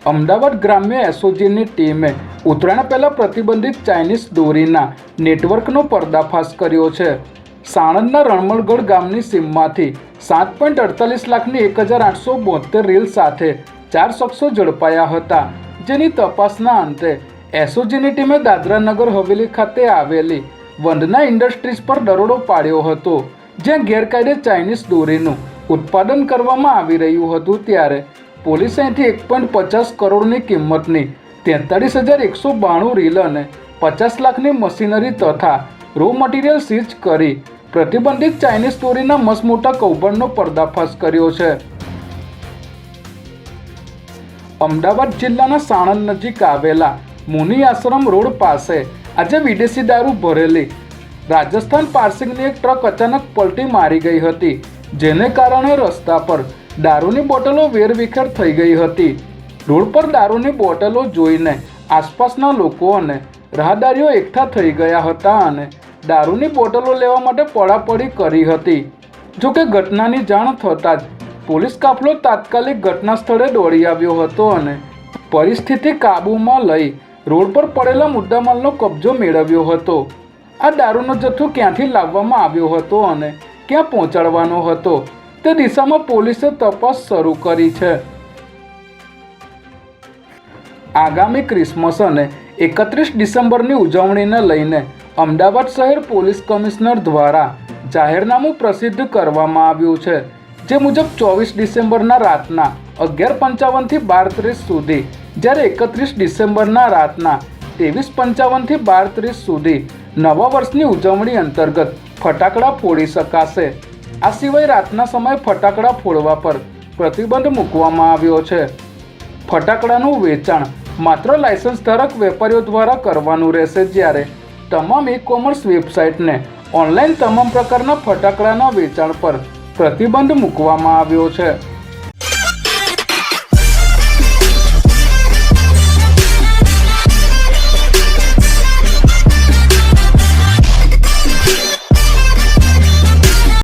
અમદાવાદ ગ્રામ્ય એસઓજીની ટીમે ઉત્તરાયણ પહેલાં પ્રતિબંધિત ચાઇનીઝ દોરીના નેટવર્કનો પર્દાફાશ કર્યો છે। સાણંદના રણમલગઢ ગામની સીમમાંથી 7.48 લાખની 1872 રીલ સાથે 4 શખ્સો ઝડપાયા હતા, જેની તપાસના અંતે એસઓજીની ટીમે દાદરાનગર હવેલી ખાતે આવેલી વંદના ઇન્ડસ્ટ્રીઝ પર દરોડો પાડ્યો હતો, જ્યાં ગેરકાયદે ચાઇનીઝ દોરીનું ઉત્પાદન કરવામાં આવી રહ્યું હતું। ત્યારે પોલીસે અહીંથી 1.50 કરોડની કિંમતની 43,192 રીલ અને 50 લાખની મશીનરી તથા રો મટીરિયલ સીઝ કરી પ્રતિબંધિત ચાઇનીઝ દોરીના મસમોટા કૌભાંડનો પર્દાફાશ કર્યો છે। અમદાવાદ જિલ્લાના સાણંદ નજીક આવેલા મુનિ આશ્રમ રોડ પાસે આજે વિદેશી દારૂ ભરેલી રાજસ્થાન પાર્સિંગની એક ટ્રક અચાનક પલટી મારી ગઈ હતી, જેને કારણે રસ્તા પર દારૂની બોટલો વેરવિખેર થઈ ગઈ હતી। રોડ પર દારૂની બોટલો જોઈને આસપાસના લોકો અને રાહદારીઓ એકઠા થઈ ગયા હતા અને દારૂની બોટલો લેવા માટે પડાપડી કરી હતી। જોકે ઘટનાની જાણ થતાં જ પોલીસ કાફલો તાત્કાલિક ઘટના સ્થળે દોડી આવ્યો હતો અને પરિસ્થિતિ કાબૂમાં લઈ રોડ પર પડેલા મુદ્દામાલનો કબજો મેળવ્યો હતો। આ દારૂનો જથ્થો ક્યાંથી લાવવામાં આવ્યો હતો અને ક્યાં પહોંચાડવાનો હતો તે દિશામાં પોલીસે તપાસ શરૂ કરી છે। આગામી ક્રિસમસ અને 31 ડિસેમ્બરની ઉજવણીને લઈને અમદાવાદ શહેર પોલીસ કમિશનર દ્વારા જાહેરનામું પ્રસિદ્ધ કરવામાં આવ્યું છે, જે મુજબ 24 ડિસેમ્બરના રાતના 11:55 થી 12:30 સુધી, જ્યારે 31 ડિસેમ્બરના રાતના 23:55 થી 12:30 સુધી નવા વર્ષની ઉજવણી અંતર્ગત ફટાકડા ફોડી શકાશે। આ સિવાય રાતના સમયે ફટાકડા ફોડવા પર પ્રતિબંધ મૂકવામાં આવ્યો છે। ફટાકડાનું વેચાણ માત્ર લાયસન્સ ધારક વેપારીઓ દ્વારા કરવાનું રહેશે, જ્યારે તમામ ઈ-કોમર્સ વેબસાઇટને ઓનલાઈન તમામ પ્રકારના ફટાકડાના વેચાણ પર પ્રતિબંધ મૂકવામાં આવ્યો છે।